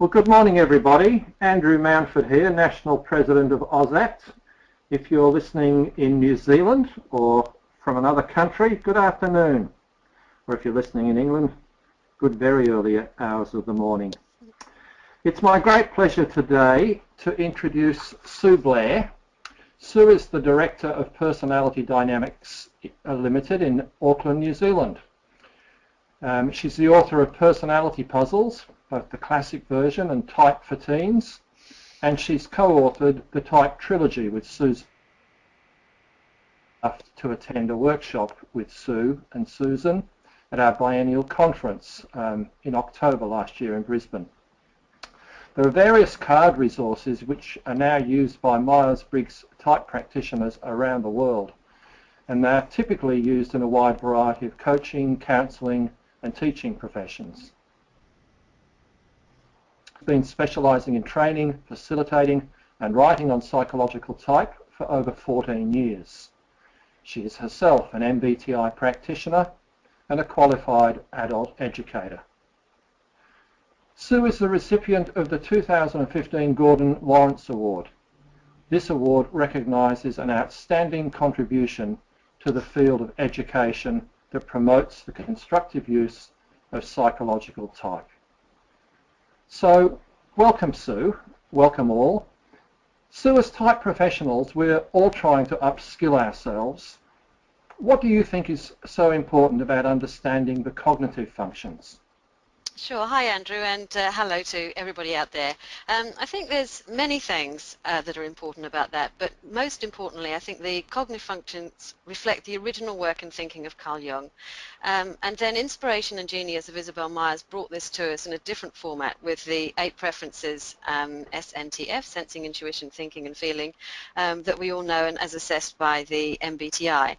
Well, good morning, everybody. Andrew Mountford here, National President of AUSACT. If you're listening in New Zealand or from another country, good afternoon. Or if you're listening in England, good very early hours of the morning. It's my great pleasure today to introduce Sue Blair. Sue is the Director of Personality Dynamics Limited in Auckland, New Zealand. She's the author of Personality Puzzles, both the classic version and Type for Teens, and she's co-authored the Type Trilogy with Susan to attend a workshop with Sue and Susan at our biennial conference in October last year in Brisbane. There are various card resources which are now used by myers-briggs type practitioners around the world, and they're typically used in a wide variety of coaching, counselling and teaching professions. She's been specialising in training, facilitating and writing on psychological type for over 14 years. She is herself an MBTI practitioner and a qualified adult educator. Sue is the recipient of the 2015 Gordon Lawrence Award. This award recognises an outstanding contribution to the field of education that promotes the constructive use of psychological type. So, welcome Sue, welcome all. Sue, as type professionals, we're all trying to upskill ourselves. What do you think is so important about understanding the cognitive functions? Sure. Hi, Andrew, and hello to everybody out there. I think there's many things that are important about that, but most importantly, I think the cognitive functions reflect the original work and thinking of Carl Jung. And then inspiration and genius of Isabel Myers brought this to us in a different format with the 8 preferences, SNTF, sensing, intuition, thinking and feeling, that we all know and as assessed by the MBTI.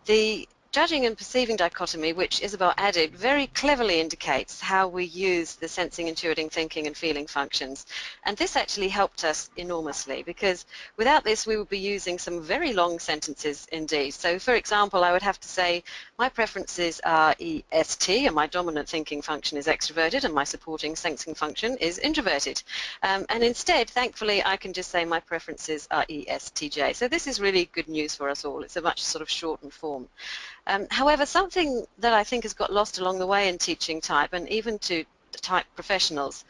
The judging and perceiving dichotomy, which Isabel added, very cleverly indicates how we use the sensing, intuiting, thinking and feeling functions. And this actually helped us enormously, because without this we would be using some very long sentences indeed. So for example, I would have to say my preferences are EST and my dominant thinking function is extroverted and my supporting sensing function is introverted. And instead, thankfully, I can just say my preferences are ESTJ. So this is really good news for us all. It's a much sort of shortened form. However, something that I think has got lost along the way in teaching type, and even to type professionals,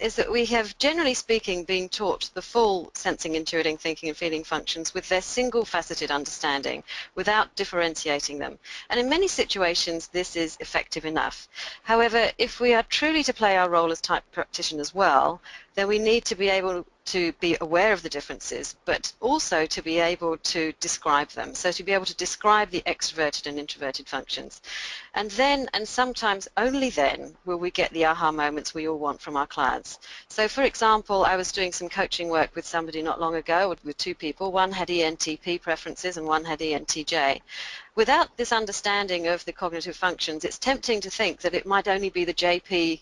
is that we have, generally speaking, been taught the full sensing, intuiting, thinking and feeling functions with their single-faceted understanding without differentiating them. And in many situations, this is effective enough. However, if we are truly to play our role as type practitioners well, then we need to be able to be aware of the differences, but also to be able to describe them. So to be able to describe the extroverted and introverted functions. And then, and sometimes only then, will we get the aha moments we all want from our clients. So for example, I was doing some coaching work with somebody not long ago, with 2 people. One had ENTP preferences and one had ENTJ. Without this understanding of the cognitive functions, it's tempting to think that it might only be the JP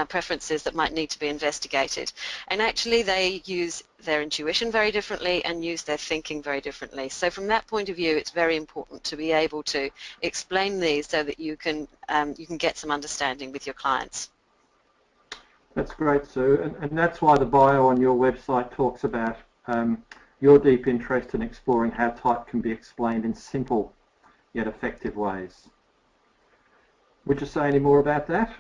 preferences that might need to be investigated. And actually they use their intuition very differently and use their thinking very differently. So from that point of view, it's very important to be able to explain these so that you can get some understanding with your clients. That's great, Sue, and that's why the bio on your website talks about your deep interest in exploring how type can be explained in simple yet effective ways. Would you say any more about that?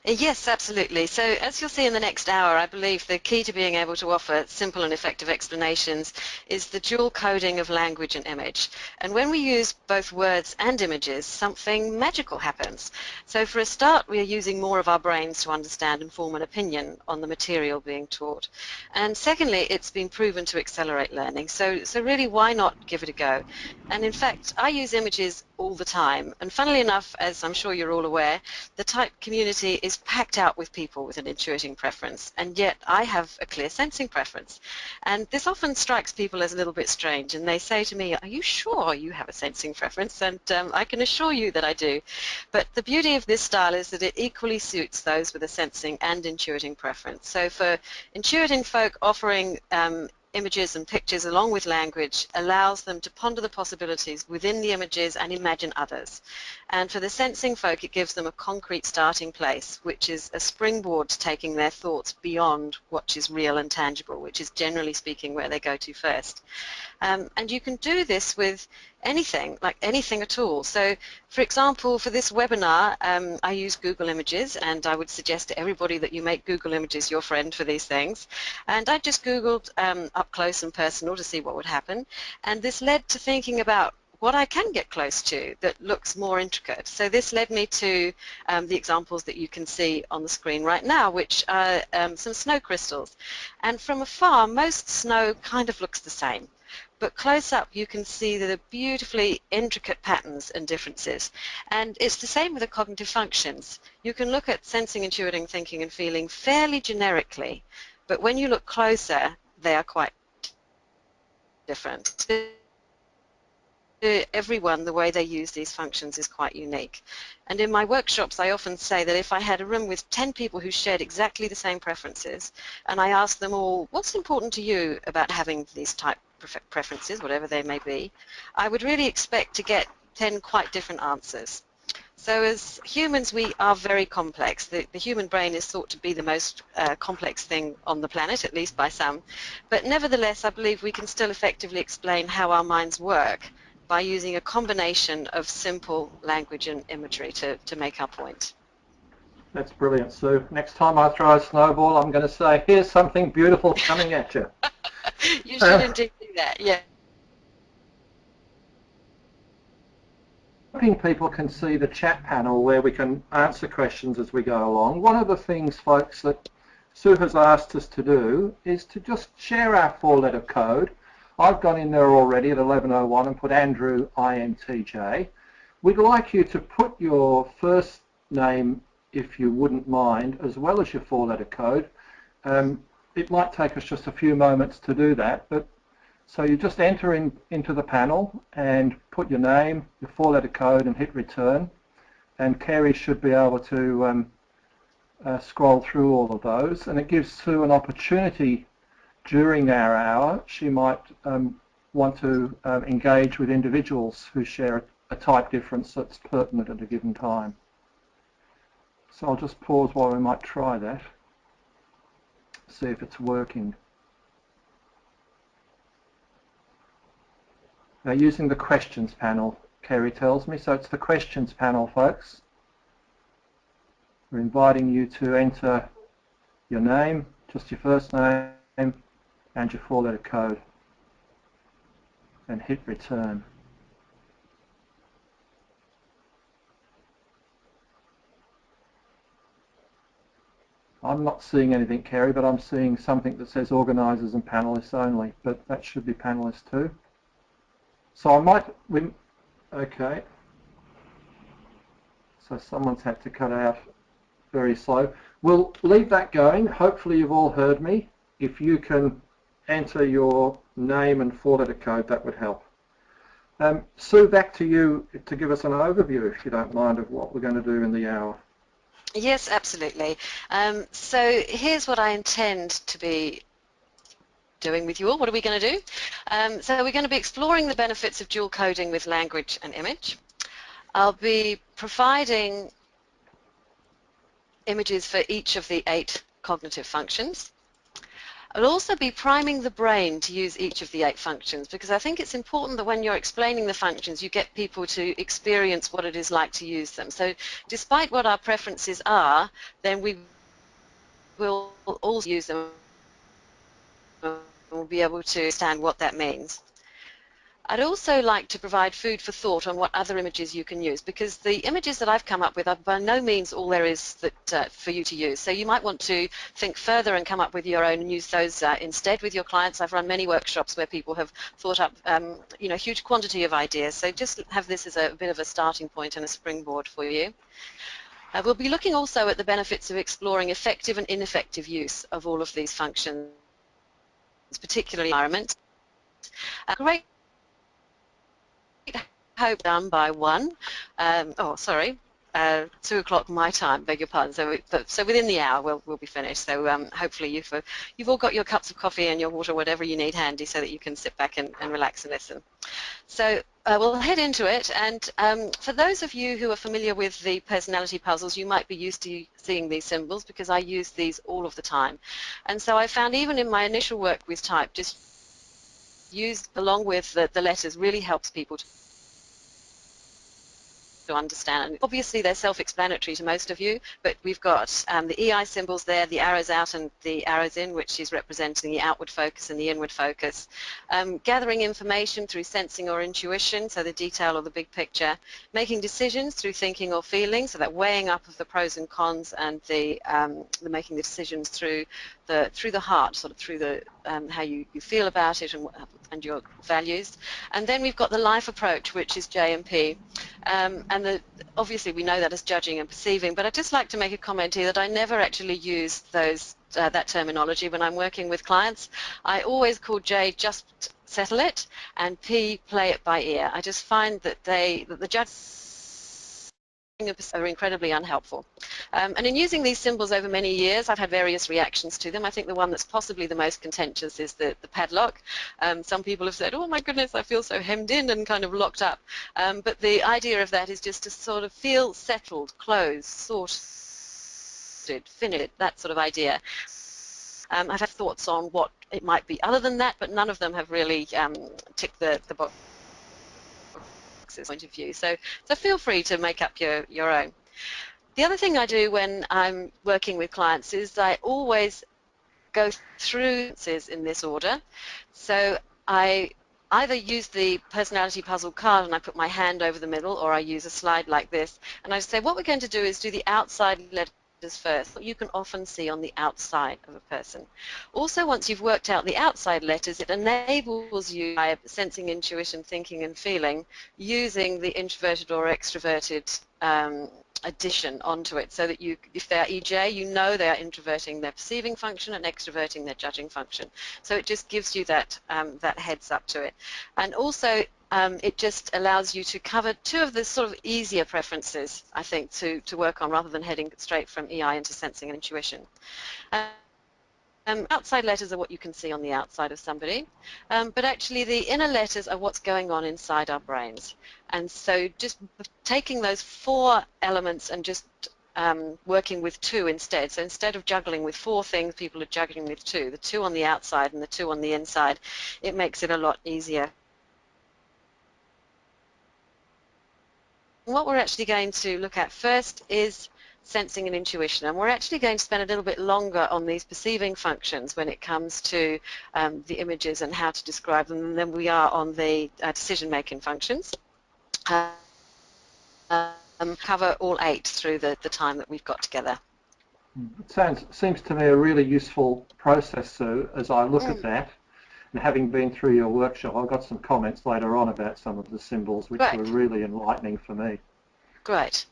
Yes, absolutely. So as you'll see in the next hour, I believe the key to being able to offer simple and effective explanations is the dual coding of language and image. And when we use both words and images, something magical happens. So for a start, we are using more of our brains to understand and form an opinion on the material being taught. And secondly, it's been proven to accelerate learning. So really, why not give it a go? And in fact, I use images all the time. And funnily enough, as I'm sure you're all aware, the type community is packed out with people with an intuiting preference, and yet I have a clear sensing preference. And this often strikes people as a little bit strange, and they say to me, are you sure you have a sensing preference? And I can assure you that I do. But the beauty of this style is that it equally suits those with a sensing and intuiting preference. So for intuiting folk offering images and pictures along with language allows them to ponder the possibilities within the images and imagine others. And for the sensing folk, it gives them a concrete starting place, which is a springboard to taking their thoughts beyond what is real and tangible, which is generally speaking where they go to first. And you can do this with anything, like anything at all. So, for example, for this webinar, I use Google Images, and I would suggest to everybody that you make Google Images your friend for these things. And I just Googled up close and personal to see what would happen, and this led to thinking about what I can get close to that looks more intricate. So this led me to the examples that you can see on the screen right now, which are some snow crystals. And from afar, most snow kind of looks the same. But close up you can see the beautifully intricate patterns and differences. And it's the same with the cognitive functions. You can look at sensing, intuiting, thinking and feeling fairly generically, but when you look closer, they are quite different. Everyone, the way they use these functions is quite unique. And in my workshops, I often say that if I had a room with 10 people who shared exactly the same preferences, and I asked them all, what's important to you about having these type preferences, whatever they may be, I would really expect to get 10 quite different answers. So as humans, we are very complex. The human brain is thought to be the most complex thing on the planet, at least by some. But nevertheless, I believe we can still effectively explain how our minds work by using a combination of simple language and imagery to make our point. That's brilliant, Sue. Next time I throw a snowball, I'm going to say, here's something beautiful coming at you. You should indeed do that, yeah. Hoping people can see the chat panel where we can answer questions as we go along. One of the things, folks, that Sue has asked us to do is to just share our four-letter code. I've gone in there already at 11:01 and put Andrew INTJ. We'd like you to put your first name, if you wouldn't mind, as well as your four-letter code. It might take us just a few moments to do that, but so you just enter into the panel and put your name, your four-letter code, and hit return. And Kerry should be able to scroll through all of those, and it gives Sue an opportunity during our hour. She might want to engage with individuals who share a type difference that's pertinent at a given time. So I'll just pause while we might try that, see if it's working. They're using the questions panel, Kerry tells me, so it's the questions panel, folks. We're inviting you to enter your name, just your first name, and your four-letter code, and hit return. I'm not seeing anything, Kerry, but I'm seeing something that says organisers and panellists only, but that should be panellists too. So I might, okay. So someone's had to cut out very slow. We'll leave that going. Hopefully you've all heard me. If you can enter your name and four-letter code, that would help. Sue, back to you to give us an overview, if you don't mind, of what we're going to do in the hour. Yes, absolutely. So here's what I intend to be doing with you all. What are we going to do? So we're going to be exploring the benefits of dual coding with language and image. I'll be providing images for each of the 8 cognitive functions. I'll also be priming the brain to use each of the 8 functions, because I think it's important that when you're explaining the functions, you get people to experience what it is like to use them. So despite what our preferences are, then we will also use them and we'll be able to understand what that means. I'd also like to provide food for thought on what other images you can use, because the images that I've come up with are by no means all there is that, for you to use. So you might want to think further and come up with your own and use those instead with your clients. I've run many workshops where people have thought up a huge quantity of ideas. So just have this as a bit of a starting point and a springboard for you. We'll be looking also at the benefits of exploring effective and ineffective use of all of these functions, particularly environment. Great hope done by one. 2 o'clock my time, beg your pardon. So within the hour we'll be finished. So hopefully you've all got your cups of coffee and your water, whatever you need handy, so that you can sit back and relax and listen. So we'll head into it, and for those of you who are familiar with the personality puzzles, you might be used to seeing these symbols, because I use these all of the time. And so I found, even in my initial work with type, just used along with the letters really helps people to understand. Obviously they're self-explanatory to most of you, but we've got the EI symbols there, the arrows out and the arrows in, which is representing the outward focus and the inward focus. Gathering information through sensing or intuition, so the detail or the big picture. Making decisions through thinking or feeling, so that weighing up of the pros and cons, and the making the decisions through the heart, sort of through the how you feel about it and your values. And then we've got the life approach, which is J and P. And obviously we know that as judging and perceiving, but I'd just like to make a comment here that I never actually use that terminology when I'm working with clients. I always call J just settle it, and P play it by ear. I just find that the judging are incredibly unhelpful. And in using these symbols over many years, I've had various reactions to them. I think the one that's possibly the most contentious is the padlock. Some people have said, oh my goodness, I feel so hemmed in and kind of locked up. But the idea of that is just to sort of feel settled, closed, sorted, finished, that sort of idea. I've had thoughts on what it might be other than that, but none of them have really ticked the box point of view. So feel free to make up your own. The other thing I do when I'm working with clients is I always go through in this order. So I either use the personality puzzle card and I put my hand over the middle, or I use a slide like this, and I say what we're going to do is do the outside letters first, what you can often see on the outside of a person. Also, once you've worked out the outside letters, it enables you, by sensing, intuition, thinking and feeling, using the introverted or extroverted addition onto it, so that if they're EJ, you know they are introverting their perceiving function and extroverting their judging function. So it just gives you that heads up to it. And also it just allows you to cover two of the sort of easier preferences, I think, to work on, rather than heading straight from EI into sensing and intuition. Outside letters are what you can see on the outside of somebody, but actually the inner letters are what's going on inside our brains. And so just taking those 4 elements and just working with 2 instead. So instead of juggling with 4 things, people are juggling with 2, the 2 on the outside and the 2 on the inside. It makes it a lot easier. What we're actually going to look at first is sensing and intuition, and we're actually going to spend a little bit longer on these perceiving functions when it comes to the images and how to describe them than we are on the decision-making functions. Cover all 8 through the time that we've got together. It seems to me a really useful process, Sue, as I look at that. And having been through your workshop, I've got some comments later on about some of the symbols, which were really enlightening for me. Great.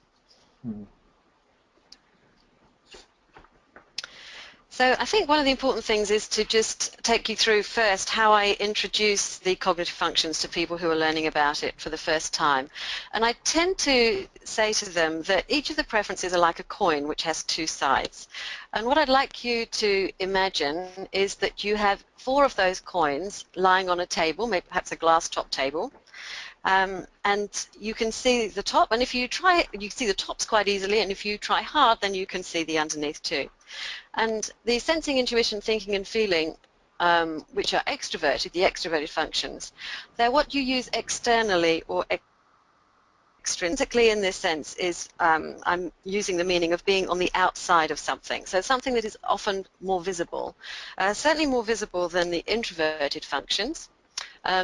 So I think one of the important things is to just take you through first how I introduce the cognitive functions to people who are learning about it for the first time. And I tend to say to them that each of the preferences are like a coin which has 2 sides. And what I'd like you to imagine is that you have 4 of those coins lying on a table, maybe perhaps a glass top table. And you can see the top, and if you try, you see the tops quite easily, and if you try hard, then you can see the underneath too. And the sensing, intuition, thinking and feeling, which are extroverted, the extroverted functions, they're what you use externally or extrinsically. In this sense is I'm using the meaning of being on the outside of something, so something that is often more visible, certainly more visible than the introverted functions.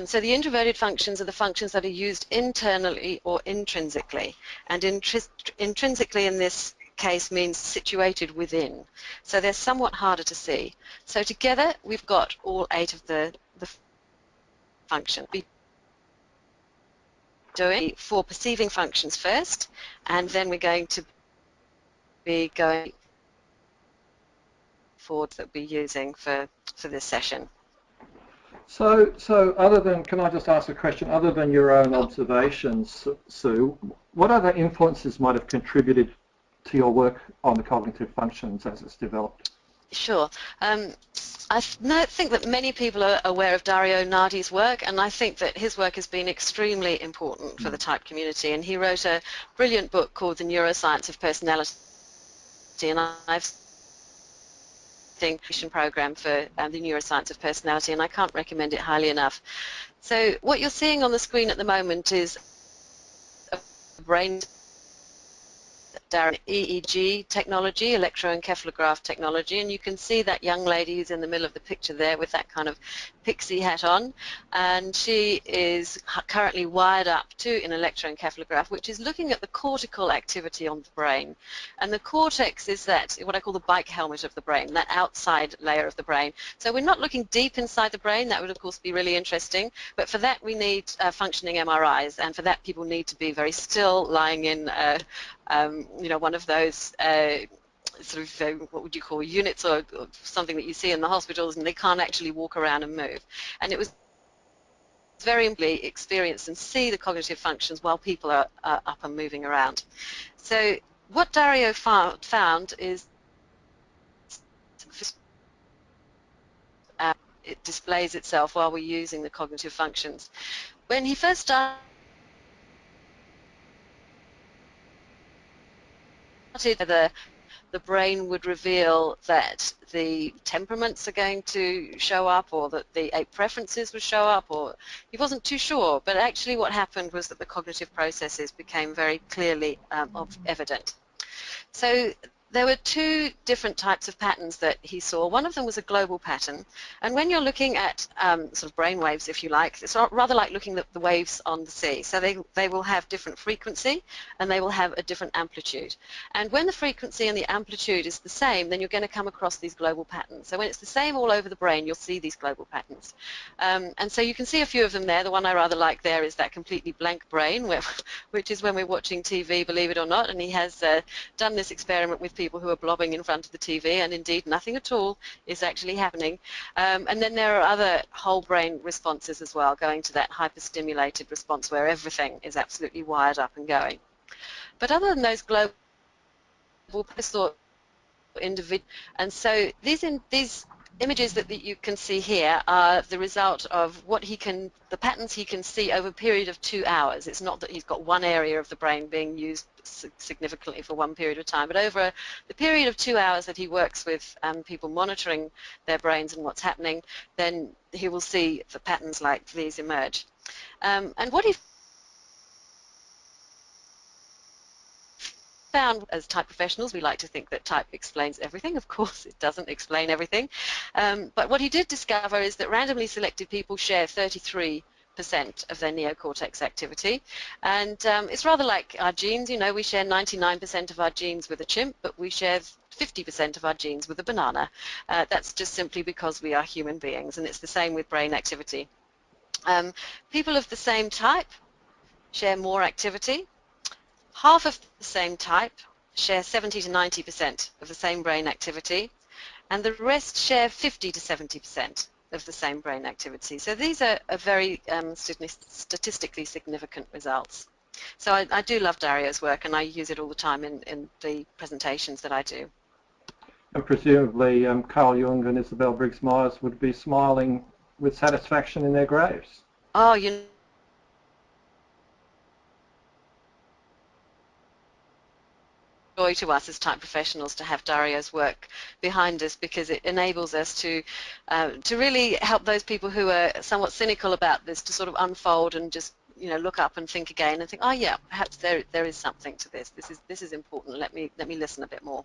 So the introverted functions are the functions that are used internally or intrinsically, and intrinsically in this case means situated within. So they're somewhat harder to see. So together we've got all 8 of the functions. We're doing 4 perceiving functions first, and then we're going to be going forward that we're using for this session. So other than, can I just ask a question, other than your own Sure. observations, Sue, what other influences might have contributed to your work on the cognitive functions as it's developed? Sure. Think that many people are aware of Dario Nardi's work, and I think that his work has been extremely important for the type community. And he wrote a brilliant book called The Neuroscience of Personality, and I've program for the neuroscience of personality, and I can't recommend it highly enough. So what you're seeing on the screen at the moment is a brain EEG technology, electroencephalograph technology, and you can see that young lady who's in the middle of the picture there with that kind of pixie hat on, and she is currently wired up to an electroencephalograph, which is looking at the cortical activity on the brain. And the cortex is that, what I call the bike helmet of the brain, that outside layer of the brain. So we're not looking deep inside the brain. That would of course be really interesting, but for that we need functioning MRIs, and for that people need to be very still, lying in one of those what would you call units, or something that you see in the hospitals, and they can't actually walk around and move. And it was very importantly experience and see the cognitive functions while people are up and moving around. So what Dario found is it displays itself while we're using the cognitive functions. When he first started, the brain would reveal that the temperaments are going to show up, or that the ape preferences would show up, or he wasn't too sure. But actually what happened was that the cognitive processes became very clearly evident. So there were two different types of patterns that he saw. One of them was a global pattern, and when you're looking at sort of brain waves, if you like, it's rather like looking at the waves on the sea. So they will have different frequency, and they will have a different amplitude. And when the frequency and the amplitude is the same, then you're going to come across these global patterns. So when it's the same all over the brain, you'll see these global patterns. And so you can see a few of them there. The one I rather like there is that completely blank brain, which is when we're watching TV, believe it or not, and he has done this experiment with people who are blobbing in front of the TV, and indeed nothing at all is actually happening. And then there are other whole brain responses as well, going to that hyperstimulated response where everything is absolutely wired up and going. But other than those global individual, and so these images that you can see here are the result of the patterns he can see over a period of 2 hours. It's not that he's got one area of the brain being used significantly for one period of time, but over the period of 2 hours that he works with people monitoring their brains and what's happening, then he will see the patterns like these emerge. And what he found, as type professionals, we like to think that type explains everything. Of course, it doesn't explain everything. But what he did discover is that randomly selected people share 33% of their neocortex activity. And it's rather like our genes. You know, we share 99% of our genes with a chimp, but we share 50% of our genes with a banana. That's just simply because we are human beings, and it's the same with brain activity. People of the same type share more activity. Half of the same type share 70 to 90% of the same brain activity, and the rest share 50 to 70% of the same brain activity. So these are very statistically significant results. So I do love Dario's work, and I use it all the time in the presentations that I do. And presumably Carl Jung and Isabel Briggs-Myers would be smiling with satisfaction in their graves. Oh, you know, joy to us as type professionals to have Dario's work behind us, because it enables us to really help those people who are somewhat cynical about this to sort of unfold and just look up and think again and think, oh yeah, perhaps there is something to this. This is important. Let me listen a bit more.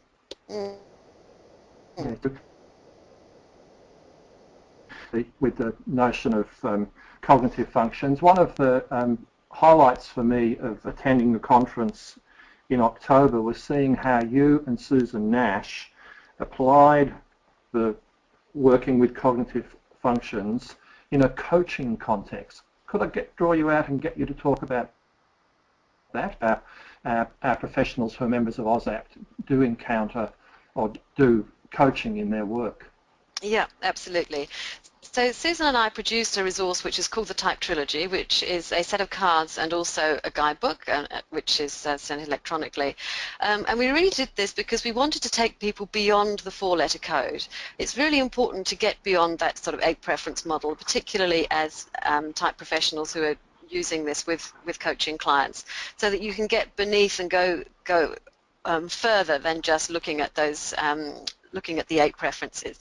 With the notion of cognitive functions, one of the highlights for me of attending the conference in October was seeing how you and Susan Nash applied the working with cognitive functions in a coaching context. Could I draw you out and get you to talk about that? Our professionals who are members of OSAPT do encounter or do coaching in their work. Yeah, absolutely. So Susan and I produced a resource which is called the Type Trilogy, which is a set of cards and also a guidebook, which is sent electronically. And we really did this because we wanted to take people beyond the four-letter code. It's really important to get beyond that sort of eight preference model, particularly as type professionals who are using this with coaching clients, so that you can get beneath and go further than just looking at those looking at the eight preferences.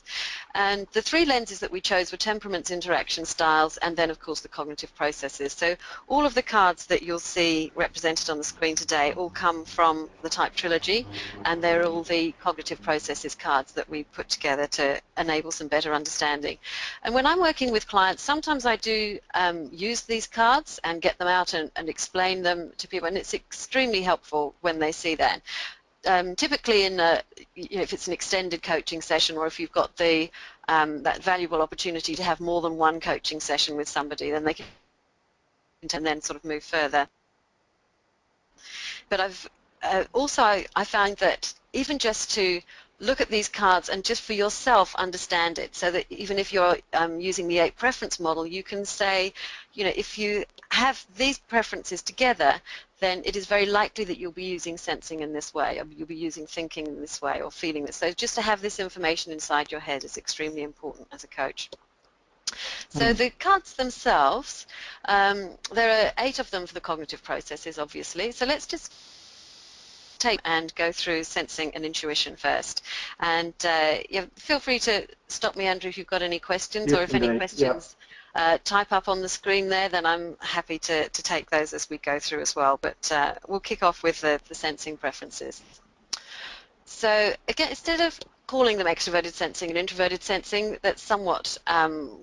And the three lenses that we chose were temperaments, interaction styles, and then of course the cognitive processes. So all of the cards that you'll see represented on the screen today all come from the Type Trilogy, and they're all the cognitive processes cards that we put together to enable some better understanding. And when I'm working with clients, sometimes I do use these cards and get them out and explain them to people, and it's extremely helpful when they see that. Typically if it's an extended coaching session, or if you've got the that valuable opportunity to have more than one coaching session with somebody, then they can then sort of move further. But I found that even just to look at these cards and just for yourself understand it, so that even if you're using the eight preference model, you can say, if you have these preferences together, then it is very likely that you'll be using sensing in this way, or you'll be using thinking in this way, or feeling this. So just to have this information inside your head is extremely important as a coach. So the cards themselves, there are 8 of them for the cognitive processes, obviously. So let's just take and go through sensing and intuition first. And feel free to stop me, Andrew, if you've got any questions, Yes, or if indeed. any questions type up on the screen there, then I'm happy to take those as we go through as well. But we'll kick off with the sensing preferences. So again, instead of calling them extroverted sensing and introverted sensing, that's somewhat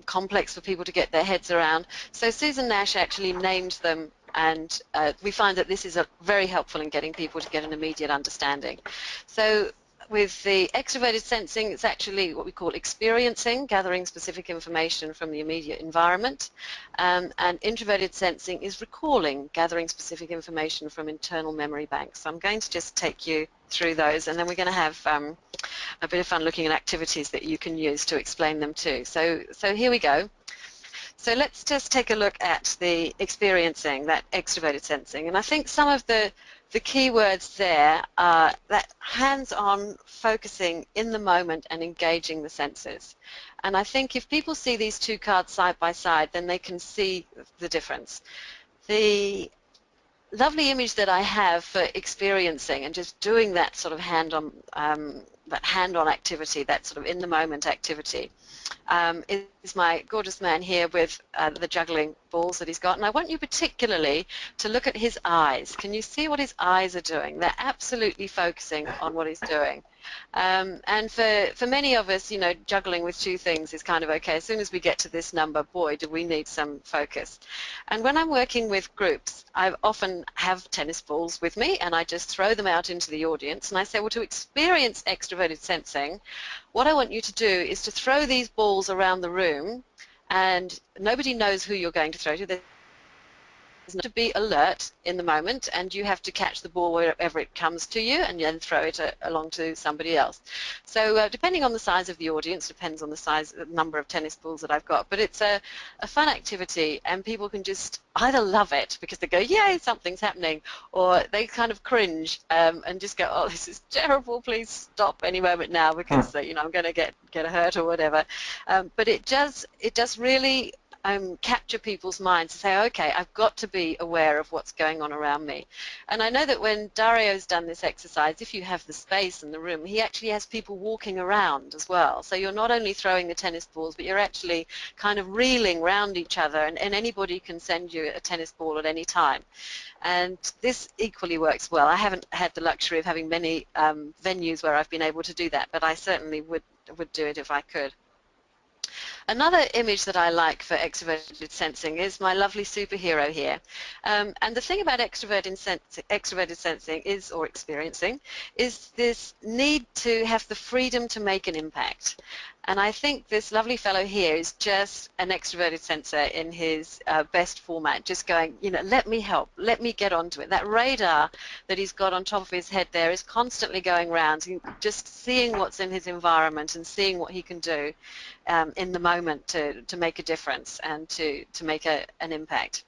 complex for people to get their heads around. So Susan Nash actually named them, and we find that this is very helpful in getting people to get an immediate understanding. So with the extroverted sensing, it's actually what we call experiencing, gathering specific information from the immediate environment. And introverted sensing is recalling, gathering specific information from internal memory banks. So I'm going to just take you through those, and then we're going to have a bit of fun looking at activities that you can use to explain them too. So here we go. So let's just take a look at the experiencing, that extroverted sensing. And I think some of the key words there are that hands-on, focusing in the moment and engaging the senses. And I think if people see these two cards side by side, then they can see the difference. The lovely image that I have for experiencing and just doing that sort of hand-on activity, that sort of in-the-moment activity, is my gorgeous man here with the juggling balls that he's got. And I want you particularly to look at his eyes. Can you see what his eyes are doing? They're absolutely focusing on what he's doing. And for many of us, juggling with two things is kind of okay. As soon as we get to this number, boy, do we need some focus. And when I'm working with groups, I often have tennis balls with me, and I just throw them out into the audience. And I say, well, to experience extroverted sensing, what I want you to do is to throw these balls around the room, and nobody knows who you're going to throw to. There's to be alert in the moment, and you have to catch the ball wherever it comes to you and then throw it along to somebody else. So depending on the size of the audience, depends on the number of tennis balls that I've got, but it's a fun activity, and people can just either love it because they go, yay, something's happening, or they kind of cringe and just go, oh, this is terrible, please stop any moment now because I'm going to get hurt or whatever. But it does really capture people's minds to say, okay, I've got to be aware of what's going on around me. And I know that when Dario's done this exercise, if you have the space in the room, he actually has people walking around as well. So you're not only throwing the tennis balls, but you're actually kind of reeling around each other, and anybody can send you a tennis ball at any time. And this equally works well. I haven't had the luxury of having many venues where I've been able to do that, but I certainly would do it if I could. Another image that I like for extroverted sensing is my lovely superhero here. And the thing about extroverted sensing is, or experiencing, is this need to have the freedom to make an impact. And I think this lovely fellow here is just an extroverted sensor in his best format, just going, let me help, let me get onto it. That radar that he's got on top of his head there is constantly going around, just seeing what's in his environment and seeing what he can do in the moment to make a difference and to make an impact.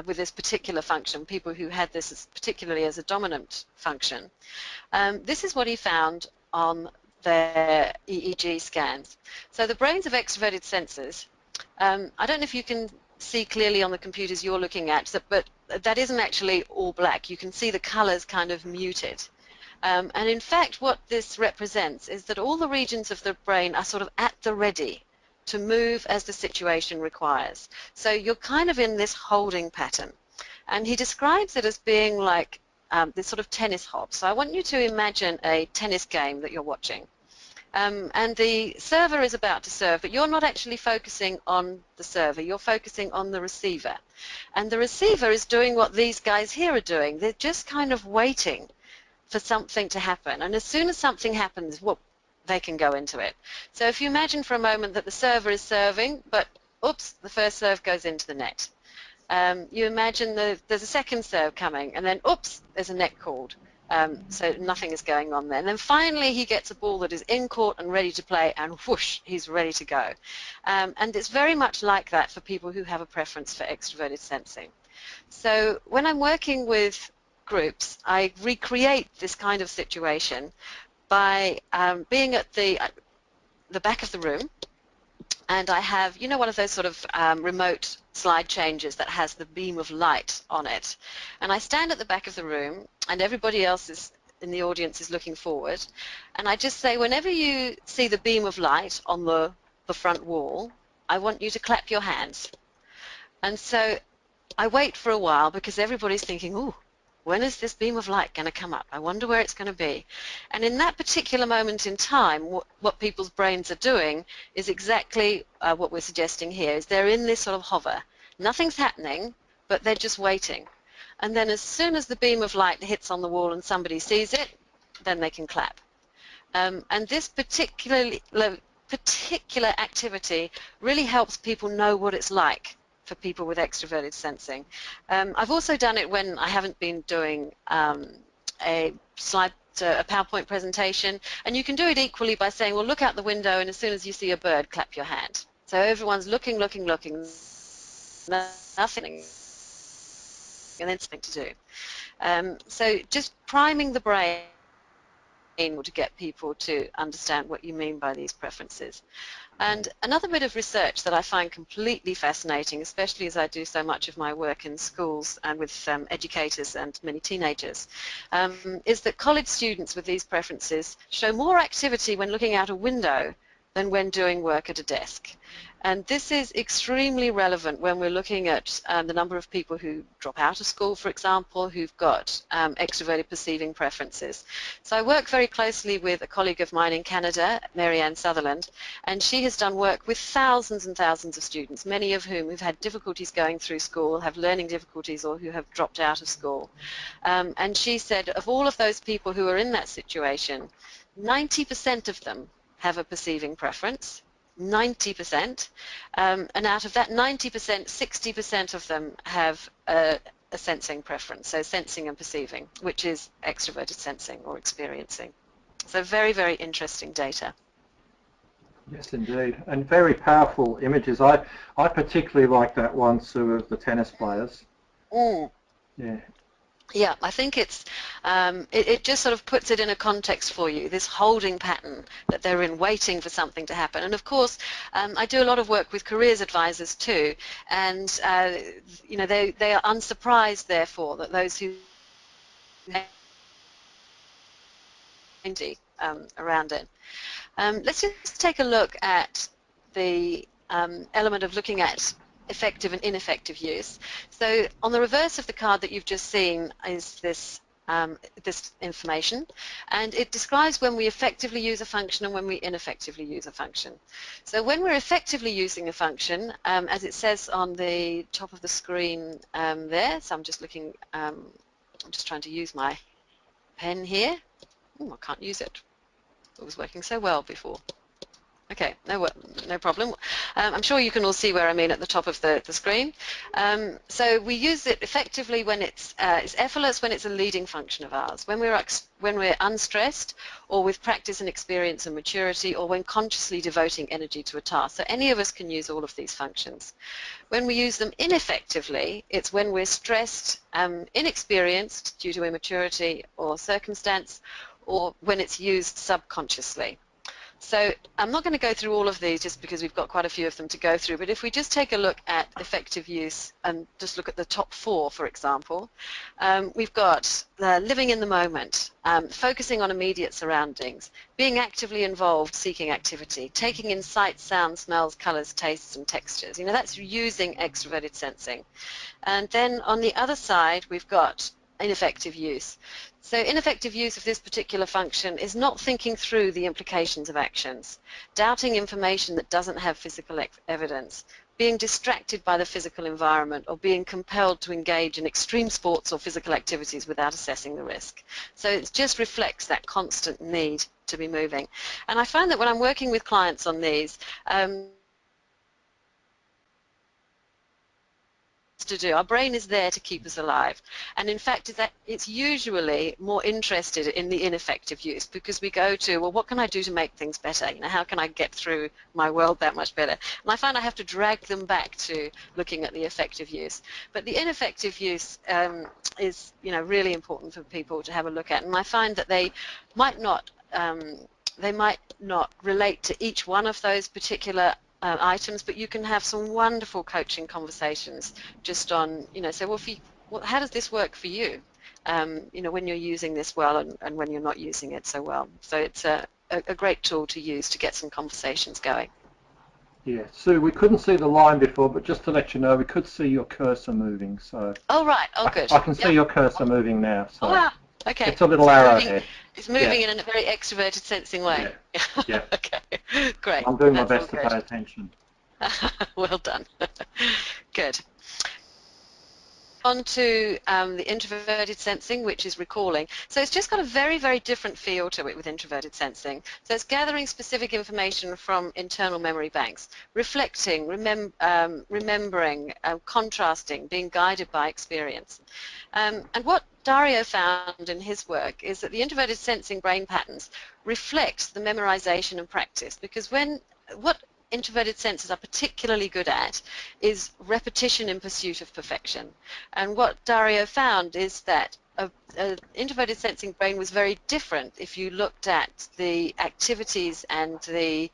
With this particular function, people who had this particularly as a dominant function, this is what he found on their EEG scans. So the brains of extroverted sensors, I don't know if you can see clearly on the computers you're looking at, but that isn't actually all black. You can see the colors kind of muted. And in fact, what this represents is that all the regions of the brain are sort of at the ready to move as the situation requires. So you're kind of in this holding pattern. And he describes it as being like this sort of tennis hop. So I want you to imagine a tennis game that you're watching. And the server is about to serve, but you're not actually focusing on the server. You're focusing on the receiver. And the receiver is doing what these guys here are doing. They're just kind of waiting for something to happen. And as soon as something happens, whoop, they can go into it. So if you imagine for a moment that the server is serving, but oops, the first serve goes into the net. You imagine there's a second serve coming, and then oops, there's a net called. So nothing is going on there. And then finally he gets a ball that is in court and ready to play, and whoosh, he's ready to go. And it's very much like that for people who have a preference for extroverted sensing. So when I'm working with groups, I recreate this kind of situation by being at the back of the room, and I have, one of those sort of remote slide changes that has the beam of light on it. And I stand at the back of the room, and everybody else in the audience is looking forward. And I just say, whenever you see the beam of light on the front wall, I want you to clap your hands. And so I wait for a while because everybody's thinking, ooh, when is this beam of light going to come up? I wonder where it's going to be. And in that particular moment in time, what people's brains are doing is exactly what we're suggesting here, is they're in this sort of hover. Nothing's happening, but they're just waiting. And then as soon as the beam of light hits on the wall and somebody sees it, then they can clap. And this particular activity really helps people know what it's like for people with extroverted sensing. I've also done it when I haven't been doing a PowerPoint presentation, and you can do it equally by saying, well, look out the window, and as soon as you see a bird, clap your hand. So everyone's looking, nothing, and then something to do. So just priming the brain to get people to understand what you mean by these preferences. And another bit of research that I find completely fascinating, especially as I do so much of my work in schools and with educators and many teenagers, is that college students with these preferences show more activity when looking out a window than when doing work at a desk. And this is extremely relevant when we're looking at the number of people who drop out of school, for example, who've got extroverted perceiving preferences. So I work very closely with a colleague of mine in Canada, Mary Ann Sutherland, and she has done work with thousands and thousands of students, many of whom have had difficulties going through school, have learning difficulties, or who have dropped out of school. And she said of all of those people who are in that situation, 90% of them have a perceiving preference, 90%, and out of that 90%, 60% of them have a sensing preference, so sensing and perceiving, which is extroverted sensing or experiencing. So very, very interesting data. Yes, indeed, and very powerful images. I particularly like that one, Sue, of the tennis players. Yeah. Yeah, I think it just sort of puts it in a context for you, this holding pattern that they're in, waiting for something to happen. And of course, I do a lot of work with careers advisors too, and they are unsurprised, therefore, that those who around it. Let's just take a look at the element of looking at effective and ineffective use. So on the reverse of the card that you've just seen is this information, and it describes when we effectively use a function and when we ineffectively use a function. So when we're effectively using a function, as it says on the top of the screen there, so I'm just looking, I'm just trying to use my pen here. I can't use it. It was working so well before. Okay, no problem. I'm sure you can all see where I mean at the top of the screen. So we use it effectively when it's effortless, when it's a leading function of ours, when we're unstressed, or with practice and experience and maturity, or when consciously devoting energy to a task. So any of us can use all of these functions. When we use them ineffectively, it's when we're stressed, inexperienced due to immaturity or circumstance, or when it's used subconsciously. So I'm not going to go through all of these just because we've got quite a few of them to go through, but if we just take a look at effective use and just look at the top 4, for example, we've got living in the moment, focusing on immediate surroundings, being actively involved, seeking activity, taking in sights, sounds, smells, colours, tastes and textures. That's using extroverted sensing. And then on the other side, we've got ineffective use. So ineffective use of this particular function is not thinking through the implications of actions, doubting information that doesn't have physical evidence, being distracted by the physical environment, or being compelled to engage in extreme sports or physical activities without assessing the risk. So it just reflects that constant need to be moving. And I find that when I'm working with clients on these, to do. Our brain is there to keep us alive, and in fact it's usually more interested in the ineffective use, because we go to, well, what can I do to make things better? How can I get through my world that much better? And I find I have to drag them back to looking at the effective use. But the ineffective use is really important for people to have a look at, and I find that they might not relate to each one of those particular items, but you can have some wonderful coaching conversations just on, say, well, how does this work for you? When you're using this well and when you're not using it so well. So it's a great tool to use to get some conversations going. Yeah, Sue, we couldn't see the line before, but just to let you know, we could see your cursor moving. So. Oh, right. Oh, good. I can see your cursor moving now. So. Oh, wow. Okay. It's a little arrowhead. It's moving in a very extroverted sensing way. Yeah. Okay. Great. I'm doing my best to pay attention. Well done. Good. On to the introverted sensing, which is recalling. So it's just got a very, very different feel to it with introverted sensing. So it's gathering specific information from internal memory banks, reflecting, remembering, contrasting, being guided by experience. And what Dario found in his work is that the introverted sensing brain patterns reflect the memorization and practice, because what introverted sensors are particularly good at is repetition in pursuit of perfection. And what Dario found is that an introverted sensing brain was very different if you looked at the activities and the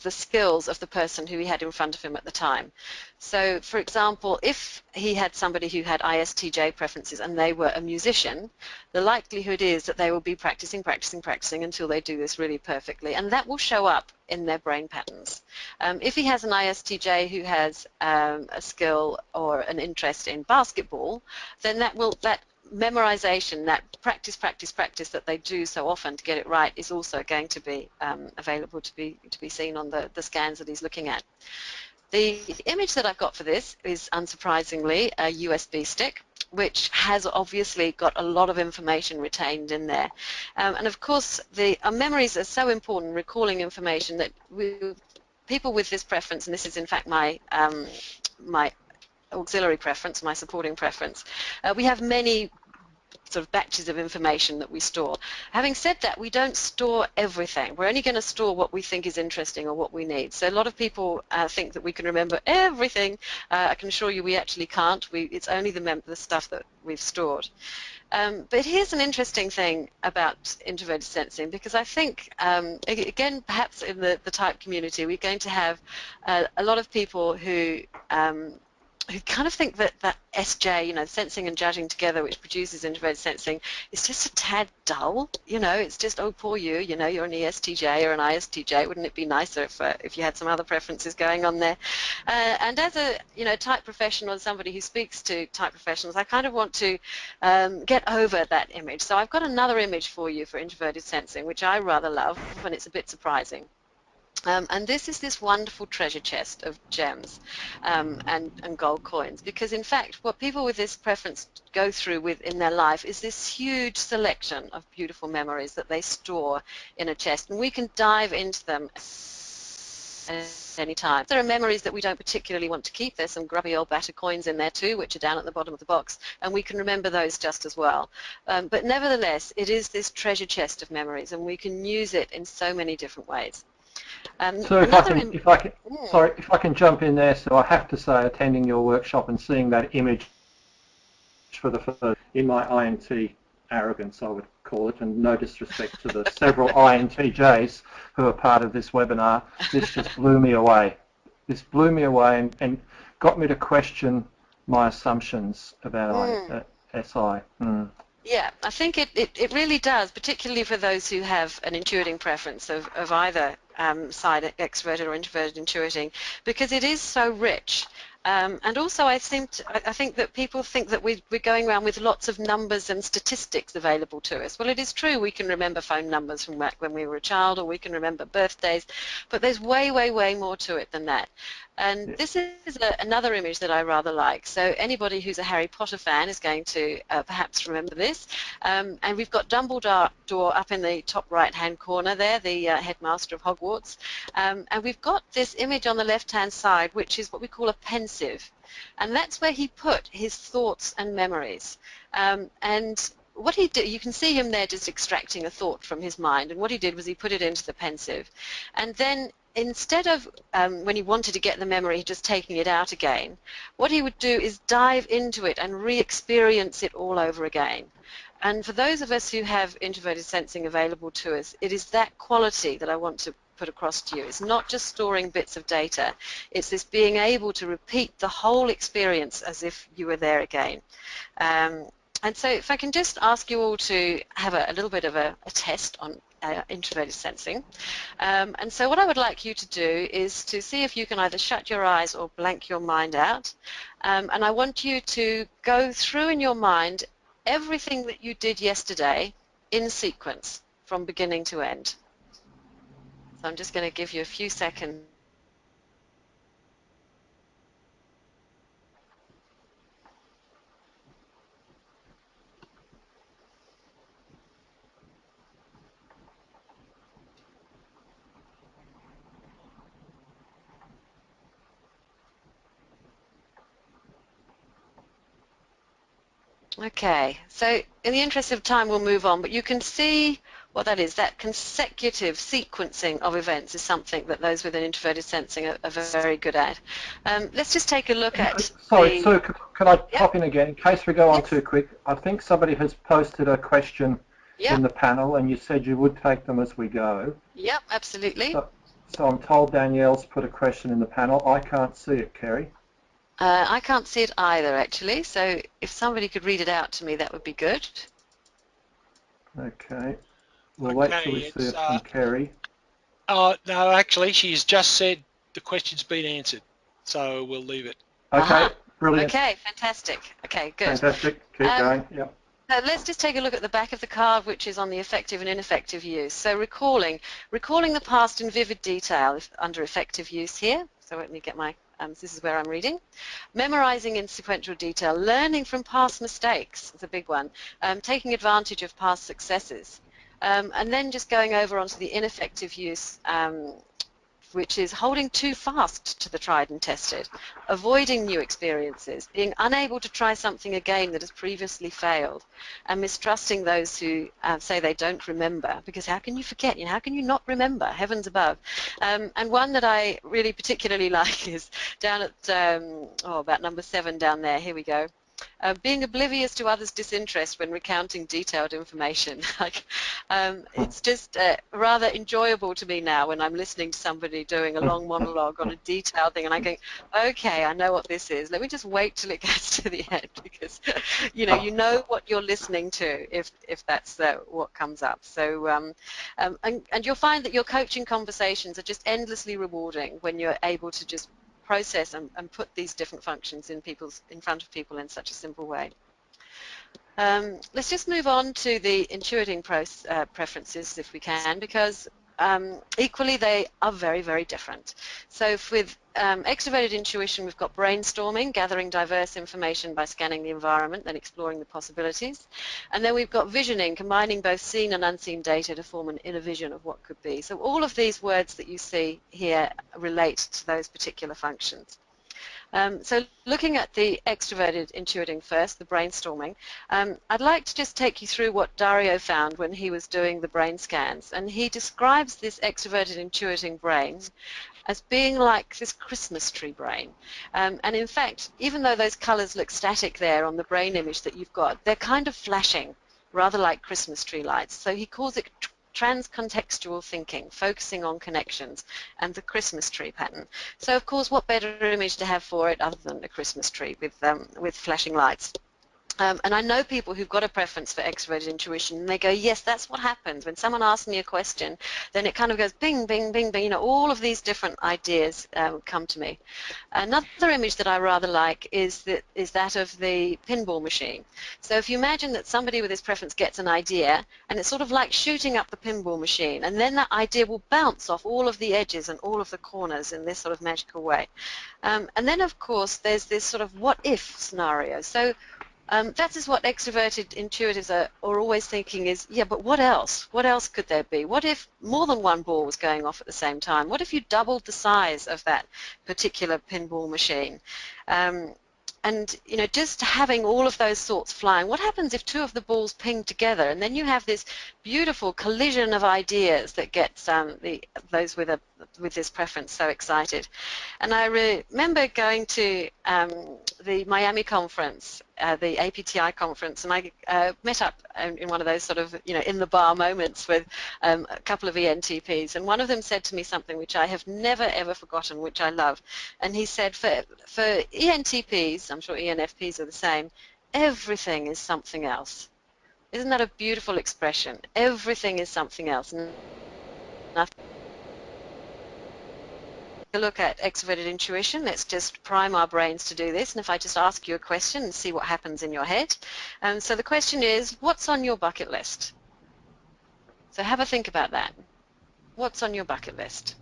skills of the person who he had in front of him at the time. So, for example, if he had somebody who had ISTJ preferences and they were a musician, the likelihood is that they will be practicing until they do this really perfectly, and that will show up in their brain patterns. If he has an ISTJ who has a skill or an interest in basketball, then that memorization, that practice that they do so often to get it right, is also going to be available to be seen on the scans that he's looking at. The image that I've got for this is, unsurprisingly, a USB stick, which has obviously got a lot of information retained in there. And of course, our memories are so important, recalling information, that people with this preference, and this is in fact my auxiliary preference, my supporting preference, we have many sort of batches of information that we store. Having said that, we don't store everything. We're only going to store what we think is interesting or what we need. So a lot of people think that we can remember everything. I can assure you we actually can't. It's only the stuff that we've stored. But here's an interesting thing about introverted sensing, because I think, again, perhaps in the type community, we're going to have a lot of people who kind of think that SJ, sensing and judging together, which produces introverted sensing, is just a tad dull. It's just, oh, poor you, you're an ESTJ or an ISTJ. Wouldn't it be nicer if you had some other preferences going on there? And as a, type professional and somebody who speaks to type professionals, I kind of want to get over that image. So I've got another image for you for introverted sensing, which I rather love, and it's a bit surprising. And this is this wonderful treasure chest of gems and gold coins, because in fact what people with this preference go through with in their life is this huge selection of beautiful memories that they store in a chest, and we can dive into them at any time. There are memories that we don't particularly want to keep. There's some grubby old battered coins in there too, which are down at the bottom of the box, and we can remember those just as well. But nevertheless, it is this treasure chest of memories, and we can use it in so many different ways. So if I can jump in there, so I have to say, attending your workshop and seeing that image for the first, in my INT arrogance, I would call it, and no disrespect to the several INTJs who are part of this webinar, this just blew me away. This blew me away and got me to question my assumptions about SI. Yeah, I think it really does, particularly for those who have an intuiting preference of either side, extroverted or introverted intuiting, because it is so rich. And also I think that people think that we're going around with lots of numbers and statistics available to us. Well, it is true we can remember phone numbers from when we were a child, or we can remember birthdays, but there's way, way, way more to it than that. And this is another image that I rather like. So anybody who's a Harry Potter fan is going to perhaps remember this. And we've got Dumbledore up in the top right-hand corner there, the headmaster of Hogwarts. And we've got this image on the left-hand side, which is what we call a pensieve. And that's where he put his thoughts and memories. And what he did, you can see him there just extracting a thought from his mind. And what he did was he put it into the pensieve. And then instead of, when he wanted to get the memory, just taking it out again, what he would do is dive into it and re-experience it all over again. And for those of us who have introverted sensing available to us, it is that quality that I want to put across to you. It's not just storing bits of data. It's this being able to repeat the whole experience as if you were there again. And so if I can just ask you all to have a little bit of a test on introverted sensing. And so what I would like you to do is to see if you can either shut your eyes or blank your mind out. And I want you to go through in your mind everything that you did yesterday in sequence from beginning to end. So I'm just going to give you a few seconds. Okay, so in the interest of time we'll move on, but you can see what that is. That consecutive sequencing of events is something that those with an introverted sensing are very good at. Let's just take a look at Sorry, Sue, could I pop in again in case we go on Yes. too quick? I think somebody has posted a question in the panel, and you said you would take them as we go. Yep, absolutely. So I'm told Danielle's put a question in the panel. I can't see it, Kerry. I can't see it either, actually, so if somebody could read it out to me, that would be good. Okay. We'll wait till we see it from Kerry. No, actually, she's just said the question's been answered, so we'll leave it. Okay, brilliant. Okay, fantastic. Okay, good. Fantastic. Keep going. Yep. Let's just take a look at the back of the card, which is on the effective and ineffective use. So recalling the past in vivid detail under effective use here. So let me get my, this is where I'm reading. Memorizing in sequential detail, learning from past mistakes is a big one, taking advantage of past successes. And then just going over onto the ineffective use, which is holding too fast to the tried and tested, avoiding new experiences, being unable to try something again that has previously failed, and mistrusting those who say they don't remember, because how can you forget? How can you not remember? Heavens above. And one that I really particularly like is down at, about number 7 down there. Here we go. Being oblivious to others' disinterest when recounting detailed information. It's just rather enjoyable to me now when I'm listening to somebody doing a long monologue on a detailed thing, and I go, okay, I know what this is. Let me just wait till it gets to the end, because you know what you're listening to if that's what comes up. So and you'll find that your coaching conversations are just endlessly rewarding when you're able to just process and put these different functions in front of people in such a simple way. Let's just move on to the intuiting preferences if we can, because equally they are very, very different. So with extroverted intuition, we've got brainstorming, gathering diverse information by scanning the environment and exploring the possibilities. And then we've got visioning, combining both seen and unseen data to form an inner vision of what could be. So all of these words that you see here relate to those particular functions. So looking at the extroverted intuiting first, the brainstorming, I'd like to just take you through what Dario found when he was doing the brain scans. And he describes this extroverted intuiting brain as being like this Christmas tree brain. And in fact, even though those colors look static there on the brain image that you've got, they're kind of flashing, rather like Christmas tree lights. So he calls it transcontextual thinking, focusing on connections, and the Christmas tree pattern. So of course, what better image to have for it other than a Christmas tree with flashing lights? And I know people who've got a preference for extroverted intuition, and they go, yes, that's what happens. When someone asks me a question, then it kind of goes bing, bing, bing, bing. You know, all of these different ideas come to me. Another image that I rather like is that of the pinball machine. So if you imagine that somebody with this preference gets an idea, and it's sort of like shooting up the pinball machine, and then that idea will bounce off all of the edges and all of the corners in this sort of magical way. And then, of course, there's this sort of what-if scenario. So that is what extroverted intuitives are always thinking is, yeah, but what else? What else could there be? What if more than one ball was going off at the same time? What if you doubled the size of that particular pinball machine? And, you know, just having all of those thoughts flying, what happens if two of the balls ping together? And then you have this beautiful collision of ideas that gets those with this preference so excited. And I remember going to the Miami conference, the APTI conference, and I met up in one of those sort of, you know, in the bar moments with a couple of ENTPs, and one of them said to me something which I have never ever forgotten, which I love. And he said, for ENTPs, I'm sure ENFPs are the same, everything is something else. Isn't that a beautiful expression? Everything is something else. Look at extroverted intuition. Let's just prime our brains to do this. And if I just ask you a question and see what happens in your head. So the question is, what's on your bucket list? So have a think about that. What's on your bucket list?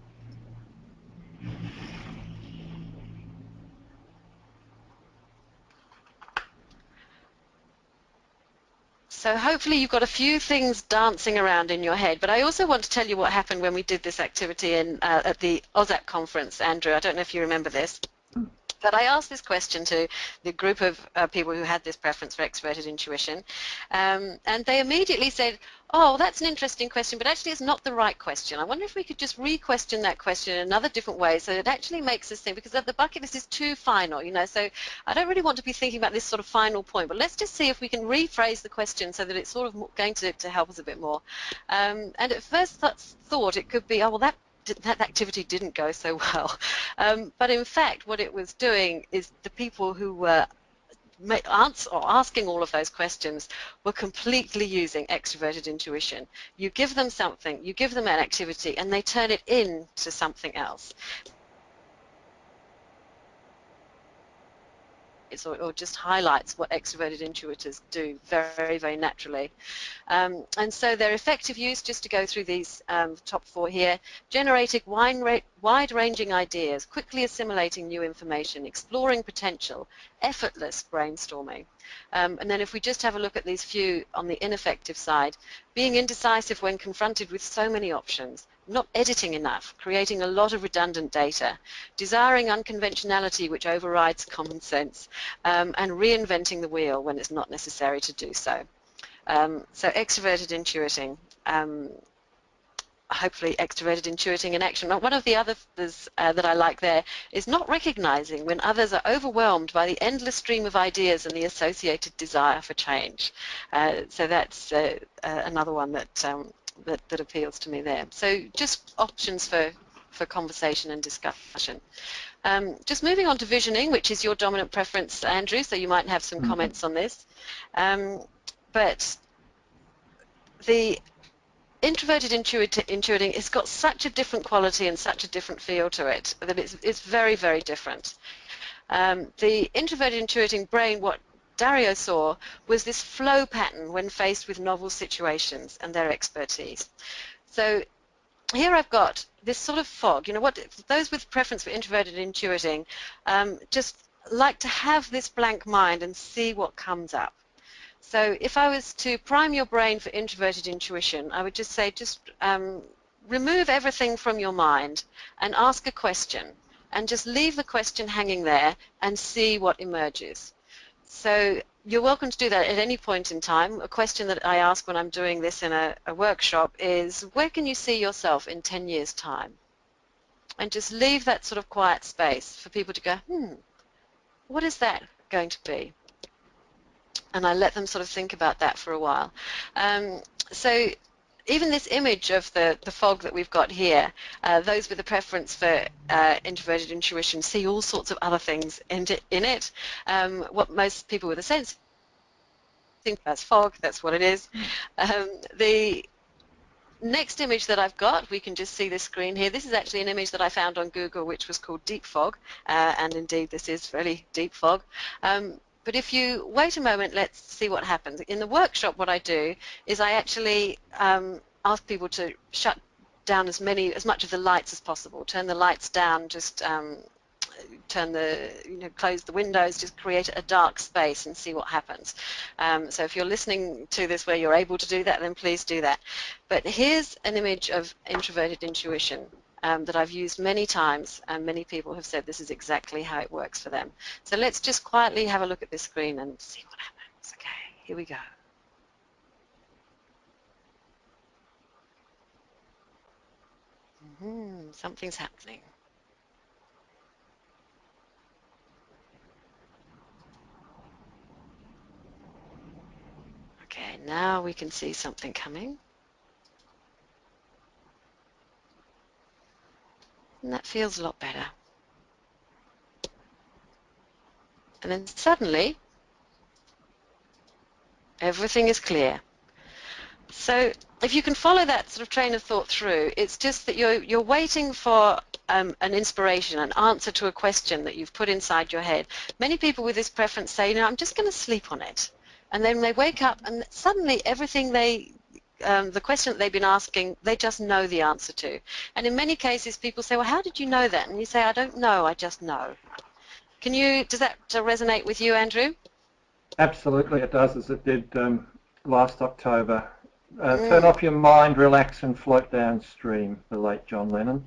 So hopefully you've got a few things dancing around in your head, but I also want to tell you what happened when we did this activity at the OZAP conference, Andrew. I don't know if you remember this. But I asked this question to the group of people who had this preference for extroverted intuition, and they immediately said, oh, that's an interesting question, but actually it's not the right question. I wonder if we could just re-question that question in another different way so it actually makes us think, because the bucket list is too final, you know, so I don't really want to be thinking about this sort of final point, but let's just see if we can rephrase the question so that it's sort of going to help us a bit more. And at first thought it could be, oh, well, that activity didn't go so well. But in fact, what it was doing is the people who were asking all of those questions were completely using extroverted intuition. You give them something, you give them an activity, and they turn it into something else. Or just highlights what extroverted intuitors do very, very naturally. And so their effective use, just to go through these top four here, generating wide-ranging ideas, quickly assimilating new information, exploring potential, effortless brainstorming. And then if we just have a look at these few on the ineffective side, being indecisive when confronted with so many options, not editing enough, creating a lot of redundant data, desiring unconventionality which overrides common sense, and reinventing the wheel when it's not necessary to do so. So extroverted intuiting, hopefully extroverted intuiting in action. One of the others that I like there is not recognizing when others are overwhelmed by the endless stream of ideas and the associated desire for change. So that's another one that appeals to me there. So just options for conversation and discussion. Just moving on to visioning, which is your dominant preference, Andrew, so you might have some comments on this. But the introverted intuiting has got such a different quality and such a different feel to it that it's very, very different. The introverted intuiting brain, what Dario saw was this flow pattern when faced with novel situations and their expertise. So here I've got this sort of fog. You know, what those with preference for introverted intuiting just like to have this blank mind and see what comes up. So if I was to prime your brain for introverted intuition, I would just say remove everything from your mind and ask a question, and just leave the question hanging there and see what emerges. So you're welcome to do that at any point in time. A question that I ask when I'm doing this in a workshop is, where can you see yourself in 10 years' time? And just leave that sort of quiet space for people to go, what is that going to be? And I let them sort of think about that for a while. So even this image of the fog that we've got here, those with a preference for introverted intuition see all sorts of other things in it. What most people with a sense think that's fog, that's what it is. The next image that I've got, we can just see this screen here. This is actually an image that I found on Google, which was called deep fog, and indeed this is really deep fog. But if you wait a moment, let's see what happens. In the workshop, what I do is I actually ask people to shut down as much of the lights as possible. Turn the lights down, just close the windows, just create a dark space and see what happens. So if you're listening to this where you're able to do that, then please do that. But here's an image of introverted intuition that I've used many times, and many people have said this is exactly how it works for them. So let's just quietly have a look at this screen and see what happens. Okay, here we go. Something's happening. Okay, now we can see something coming. And that feels a lot better. And then suddenly, everything is clear. So if you can follow that sort of train of thought through, it's just that you're waiting for an inspiration, an answer to a question that you've put inside your head. Many people with this preference say, I'm just going to sleep on it. And then they wake up and suddenly everything the question that they've been asking, they just know the answer to. And in many cases, people say, well, how did you know that? And you say, I don't know, I just know. Does that resonate with you, Andrew? Absolutely, it does, as it did last October. Turn off your mind, relax and float downstream, the late John Lennon.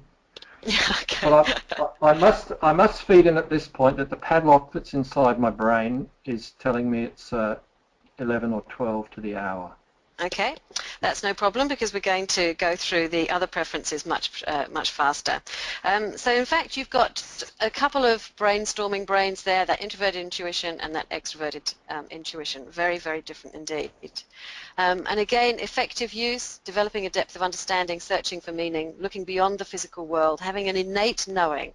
Okay. But I must feed in at this point that the padlock that's inside my brain is telling me it's 11 or 12 to the hour. Okay, that's no problem, because we're going to go through the other preferences much faster. So in fact, you've got a couple of brainstorming brains there, that introverted intuition and that extroverted intuition. Very, very different indeed. And again, effective use, developing a depth of understanding, searching for meaning, looking beyond the physical world, having an innate knowing.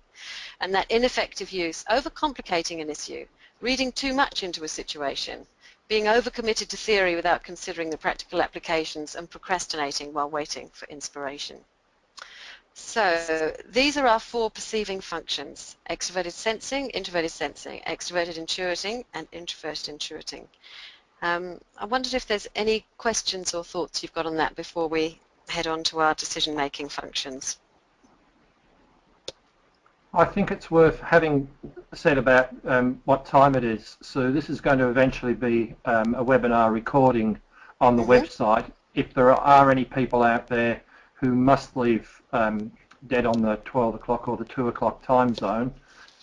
And that ineffective use, overcomplicating an issue, reading too much into a situation, being overcommitted to theory without considering the practical applications, and procrastinating while waiting for inspiration. So these are our 4 perceiving functions: extroverted sensing, extroverted intuiting, and introverted intuiting. I wondered if there's any questions or thoughts you've got on that before we head on to our decision-making functions. I think it's worth having said about what time it is. So this is going to eventually be a webinar recording on the website. If there are any people out there who must leave dead on the 12 o'clock or the 2 o'clock time zone,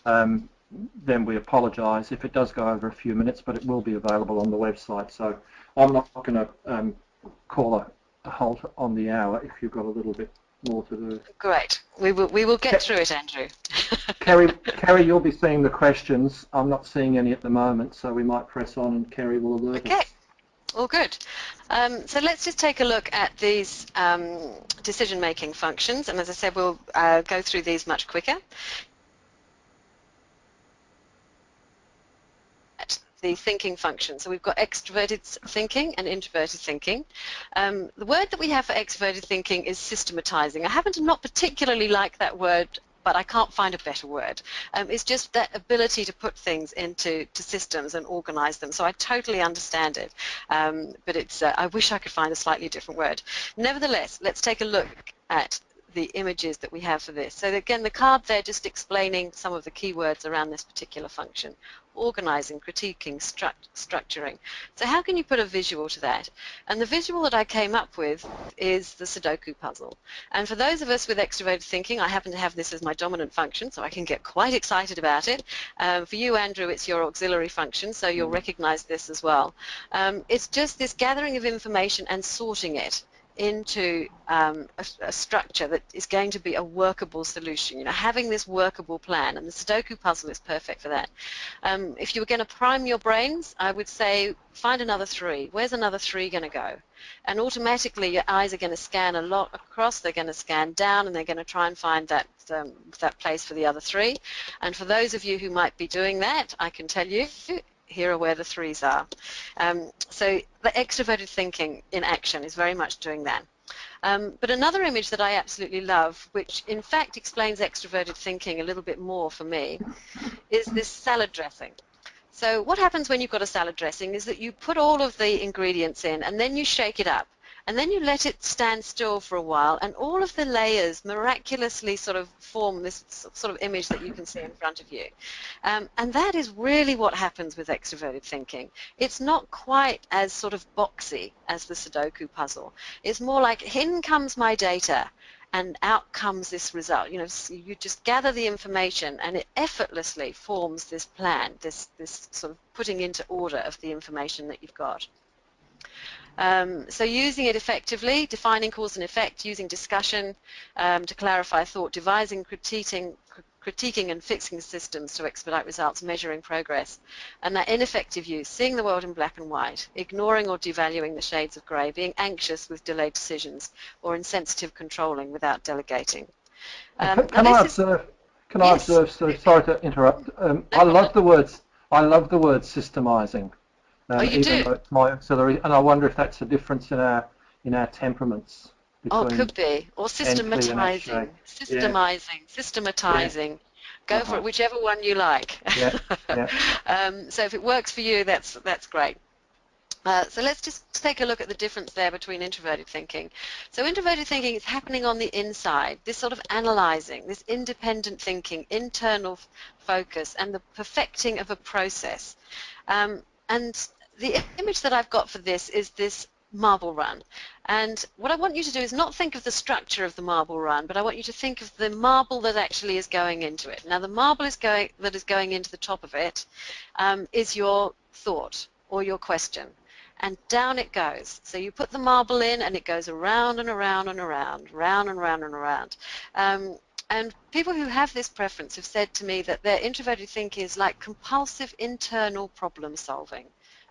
then we apologise if it does go over a few minutes, but it will be available on the website. So I'm not going to call a halt on the hour if you've got a little bit more to do. Great. We will get through it, Andrew. Kerry, you'll be seeing the questions. I'm not seeing any at the moment, so we might press on and Kerry will alert us. Okay. All good. So let's just take a look at these decision-making functions, and as I said, we'll go through these much quicker. The thinking function. So we've got extroverted thinking and introverted thinking. The word that we have for extroverted thinking is systematizing. I happen to not particularly like that word, but I can't find a better word. It's just that ability to put things into systems and organize them. So I totally understand it, but I wish I could find a slightly different word. Nevertheless, let's take a look at the images that we have for this. So again, the card there just explaining some of the keywords around this particular function. Organizing, critiquing, structuring. So how can you put a visual to that? And the visual that I came up with is the Sudoku puzzle. And for those of us with extroverted thinking, I happen to have this as my dominant function, so I can get quite excited about it. For you, Andrew, it's your auxiliary function, so you'll recognize this as well. It's just this gathering of information and sorting it into a structure that is going to be a workable solution, having this workable plan, and the Sudoku puzzle is perfect for that. If you were going to prime your brains, I would say find another 3. Where's another 3 going to go? And automatically your eyes are going to scan a lot across, they're going to scan down, and they're going to try and find that place for the other 3. And for those of you who might be doing that, I can tell you, here are where the 3s are. So the extroverted thinking in action is very much doing that. But another image that I absolutely love, which in fact explains extroverted thinking a little bit more for me, is this salad dressing. So what happens when you've got a salad dressing is that you put all of the ingredients in and then you shake it up. And then you let it stand still for a while, and all of the layers miraculously sort of form this sort of image that you can see in front of you. And that is really what happens with extroverted thinking. It's not quite as sort of boxy as the Sudoku puzzle. It's more like, in comes my data, and out comes this result. You just gather the information, and it effortlessly forms this plan, this sort of putting into order of the information that you've got. So using it effectively, defining cause and effect, using discussion to clarify thought, devising, critiquing and fixing systems to expedite results, measuring progress. And that ineffective use, seeing the world in black and white, ignoring or devaluing the shades of grey, being anxious with delayed decisions, or insensitive controlling without delegating. Can I observe? So sorry to interrupt. I love the words systemizing. Even though it's my auxiliary, and I wonder if that's a difference in our temperaments. Oh, it could be, or systematizing, systematizing. Go for it, whichever one you like. So if it works for you, that's great. So let's just take a look at the difference there between introverted thinking. So introverted thinking is happening on the inside, this sort of analyzing, this independent thinking, internal focus, and the perfecting of a process. And the image that I've got for this is this marble run. And what I want you to do is not think of the structure of the marble run, but I want you to think of the marble that actually is going into it. Now the marble that is going into the top of it is your thought or your question. And down it goes. So you put the marble in and it goes around and around and around, round and round and around. And people who have this preference have said to me that their introverted thinking is like compulsive internal problem solving.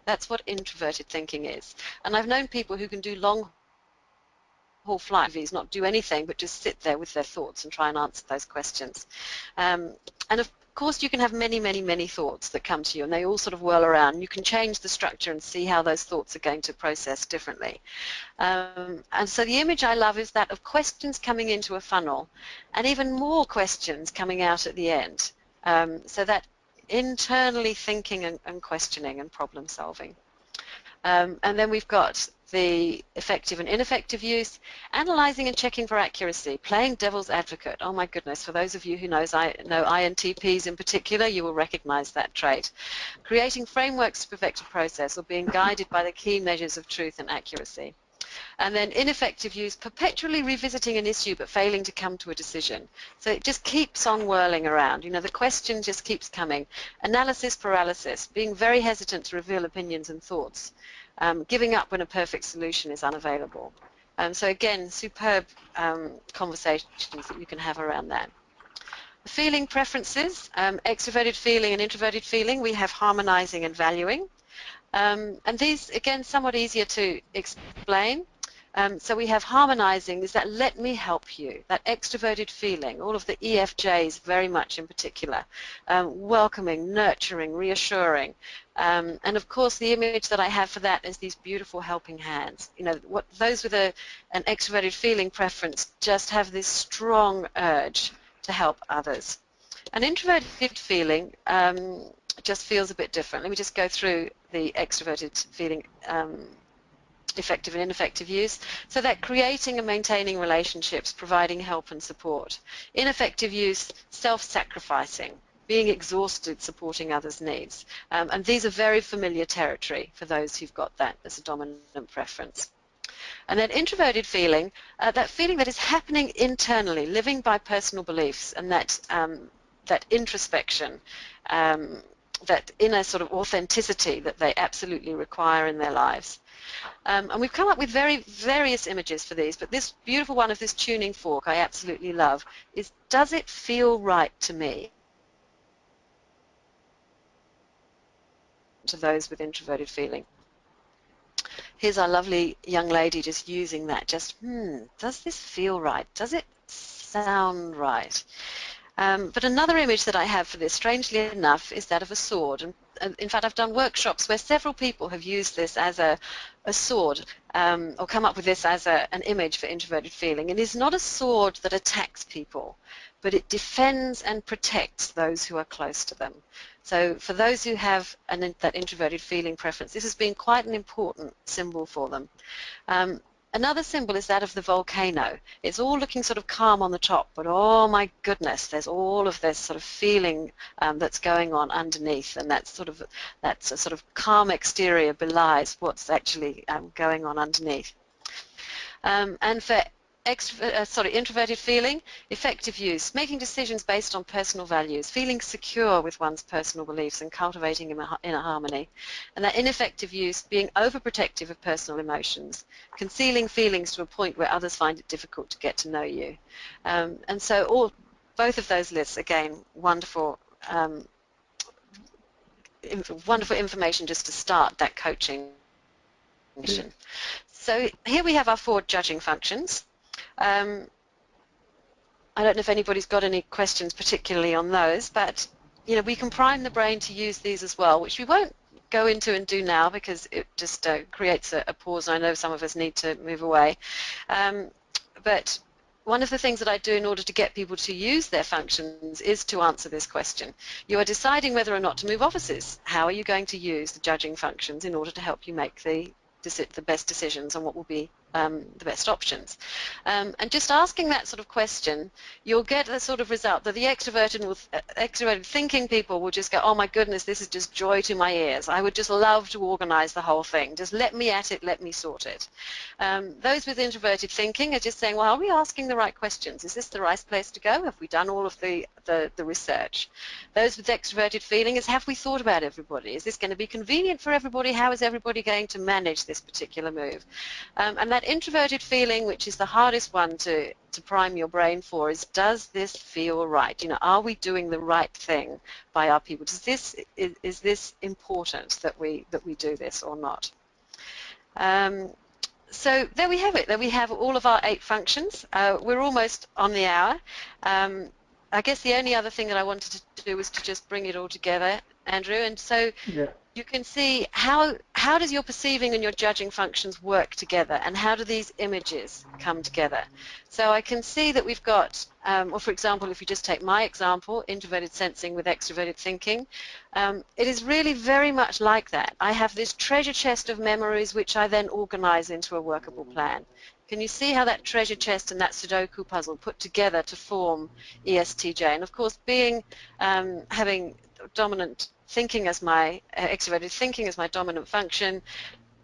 That's what introverted thinking is. And I've known people who can do long haul flights, not do anything, but just sit there with their thoughts and try and answer those questions. And of course, you can have many, many, many thoughts that come to you, and they all sort of whirl around. You can change the structure and see how those thoughts are going to process differently. And so the image I love is that of questions coming into a funnel, and even more questions coming out at the end. So that internally thinking and questioning and problem solving. And then we've got the effective and ineffective use, analyzing and checking for accuracy, playing devil's advocate. Oh my goodness, for those of you who know INTPs in particular, you will recognize that trait. Creating frameworks to perfect a process, or being guided by the key measures of truth and accuracy. And then ineffective use, perpetually revisiting an issue but failing to come to a decision. So it just keeps on whirling around. The question just keeps coming. Analysis paralysis, being very hesitant to reveal opinions and thoughts. Giving up when a perfect solution is unavailable. So again, superb conversations that you can have around that. Feeling preferences, extroverted feeling and introverted feeling, we have harmonizing and valuing. And these, again, somewhat easier to explain. So we have harmonizing, is that let me help you, that extroverted feeling, all of the EFJs very much in particular, welcoming, nurturing, reassuring. And of course the image that I have for that is these beautiful helping hands. Those with an extroverted feeling preference just have this strong urge to help others. An introverted feeling just feels a bit different. Let me just go through the extroverted feeling effective and ineffective use. So that creating and maintaining relationships, providing help and support. Ineffective use, self-sacrificing, being exhausted, supporting others' needs. And these are very familiar territory for those who've got that as a dominant preference. And then introverted feeling, that feeling that is happening internally, living by personal beliefs, and that introspection, that inner sort of authenticity that they absolutely require in their lives. And we've come up with various images for these, but this beautiful one of this tuning fork I absolutely love is, does it feel right to me? To those with introverted feeling. Here's our lovely young lady just using that, just, does this feel right? Does it sound right? But another image that I have for this, strangely enough, is that of a sword. And in fact, I've done workshops where several people have used this as a sword, or come up with this as an image for introverted feeling. It is not a sword that attacks people, but it defends and protects those who are close to them. So for those who have that introverted feeling preference, this has been quite an important symbol for them. Another symbol is that of the volcano. It's all looking sort of calm on the top, but oh my goodness, there's all of this sort of feeling that's going on underneath, and that's a sort of calm exterior belies what's actually going on underneath. And for introverted feeling, effective use, making decisions based on personal values, feeling secure with one's personal beliefs and cultivating inner harmony. And that ineffective use, being overprotective of personal emotions, concealing feelings to a point where others find it difficult to get to know you. And so both of those lists, again, wonderful information just to start that coaching mission. So here we have our 4 judging functions. I don't know if anybody's got any questions particularly on those, but we can prime the brain to use these as well, which we won't go into and do now because it just creates a pause. I know some of us need to move away. But one of the things that I do in order to get people to use their functions is to answer this question. You are deciding whether or not to move offices. How are you going to use the judging functions in order to help you make the best decisions on what will be the best options? And just asking that sort of question, you'll get the sort of result that the extroverted thinking people will just go, oh my goodness, this is just joy to my ears. I would just love to organize the whole thing. Just let me at it, let me sort it. Those with introverted thinking are just saying, well, are we asking the right questions? Is this the right place to go? Have we done all of the research? Those with extroverted feeling is, have we thought about everybody? Is this going to be convenient for everybody? How is everybody going to manage this particular move? And that introverted feeling, which is the hardest one to prime your brain for, is, does this feel right? Are we doing the right thing by our people? Is this important that we do this or not? So there we have it. There we have all of our 8 functions. We're almost on the hour. I guess the only other thing that I wanted to do was to just bring it all together, Andrew. And so you can see how does your perceiving and your judging functions work together, and how do these images come together? So I can see that we've got, or for example, if you just take my example, introverted sensing with extroverted thinking, it is really very much like that. I have this treasure chest of memories which I then organize into a workable plan. Can you see how that treasure chest and that Sudoku puzzle put together to form ESTJ? And of course, having dominant thinking as my extroverted thinking as my dominant function,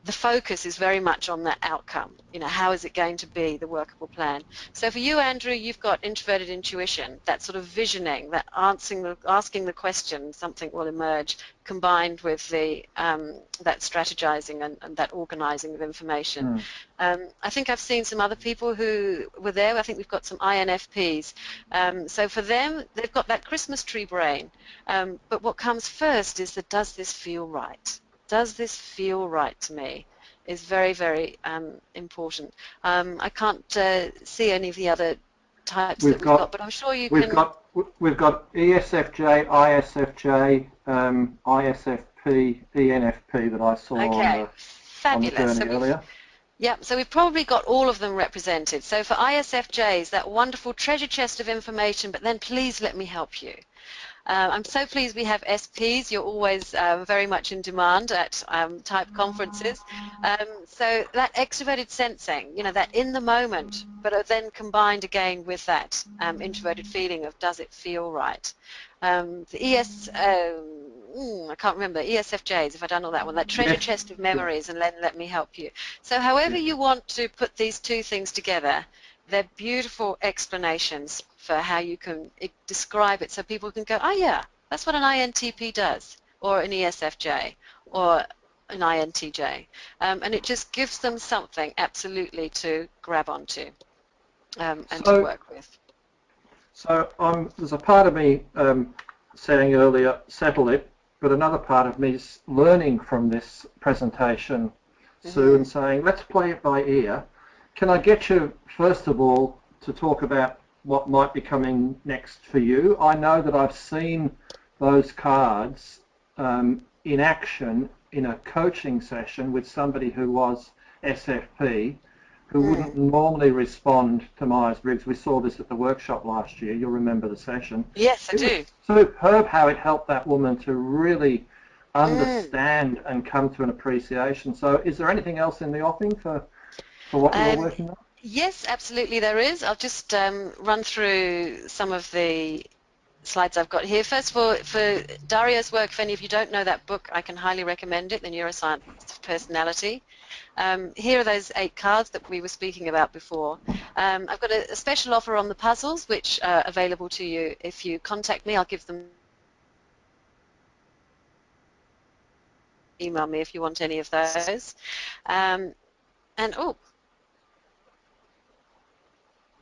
the focus is very much on that outcome. How is it going to be the workable plan? So for you, Andrew, you've got introverted intuition, that sort of visioning, that asking the question, something will emerge, combined with that strategizing and that organizing of information. I think I've seen some other people who were there. I think we've got some INFPs. So for them, they've got that Christmas tree brain. But what comes first is that, does this feel right? Does this feel right to me? Is very, very important. I can't see any of the other types that we've got, but I'm sure you can. We've got ESFJ, ISFJ, ISFP, ENFP that I saw on the journey earlier. Yep, so we've probably got all of them represented. So for ISFJs, that wonderful treasure chest of information, but then please let me help you. I'm so pleased we have SPs. You're always very much in demand at type conferences. So that extroverted sensing, that in the moment, but then combined again with that introverted feeling of does it feel right. I can't remember, ESFJs, if I've done all that one, that treasure Yes. chest of memories, and then let me help you. So however you want to put these two things together, they're beautiful explanations for how you can describe it so people can go, oh yeah, that's what an INTP does, or an ESFJ, or an INTJ. And it just gives them something absolutely to grab onto and to work with. So there's a part of me saying earlier, settle it, but another part of me is learning from this presentation, Sue, and saying, let's play it by ear. Can I get you, first of all, to talk about what might be coming next for you? I know that I've seen those cards in action in a coaching session with somebody who was SFP, who wouldn't normally respond to Myers-Briggs. We saw this at the workshop last year. You'll remember the session. Yes, I do. It was superb how it helped that woman to really understand and come to an appreciation. So is there anything else in the offing for what you're working on? Yes, absolutely there is. I'll just run through some of the slides I've got here. First of all, for Dario's work, if any of you don't know that book, I can highly recommend it, The Neuroscience of Personality. Here are those 8 cards that we were speaking about before. I've got a special offer on the puzzles, which are available to you if you contact me. I'll give them. Email me if you want any of those.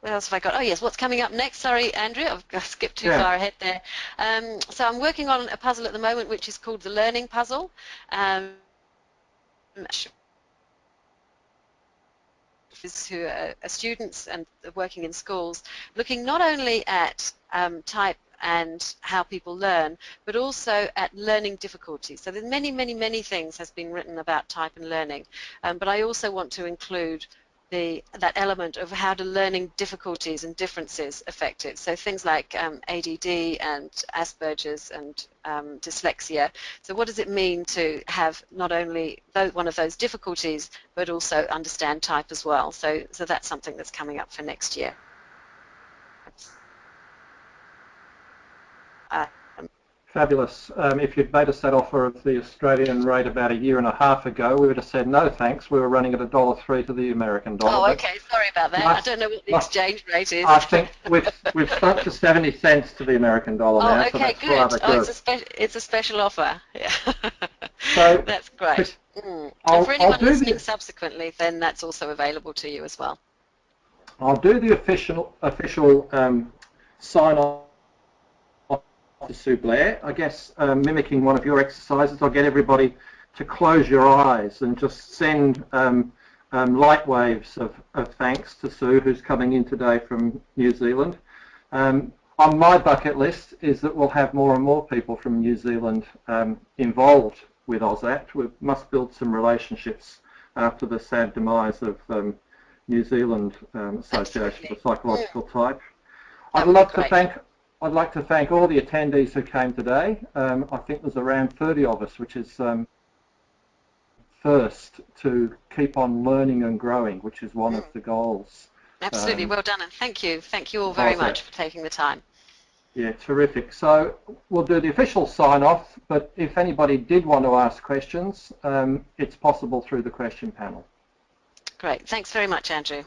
What else have I got? Oh yes, what's coming up next? Sorry, Andrew, I've skipped too far ahead there. So I'm working on a puzzle at the moment which is called the Learning Puzzle. Who are students and working in schools, looking not only at type and how people learn, but also at learning difficulties. So there's many things has been written about type and learning, but I also want to include that element of how do learning difficulties and differences affect it. So things like ADD and Asperger's and dyslexia. So what does it mean to have not only one of those difficulties, but also understand type as well? So that's something that's coming up for next year. Fabulous. If you'd made us that offer of the Australian rate about a year and a half ago, we would have said no thanks. We were running at $1.03 to the American dollar. Oh, okay. Sorry about that. I don't know what the exchange rate is. I think we've sunk to 70 cents to the American dollar now. Oh, okay, so that's good. Rather Oh, good. It's a special offer. Yeah. So that's great. And for anyone listening subsequently, then that's also available to you as well. I'll do the official sign-off to Sue Blair. I guess mimicking one of your exercises, I'll get everybody to close your eyes and just send light waves of thanks to Sue, who's coming in today from New Zealand. On my bucket list is that we'll have more and more people from New Zealand involved with AUSACT. We must build some relationships after the sad demise of New Zealand Association for Psychological Type. I'd like to thank all the attendees who came today. I think there's around 30 of us, which is first to keep on learning and growing, which is one of the goals. Absolutely, well done, and thank you all very much for taking the time. Yeah, terrific. So we'll do the official sign-off, but if anybody did want to ask questions, it's possible through the question panel. Great, thanks very much, Andrew.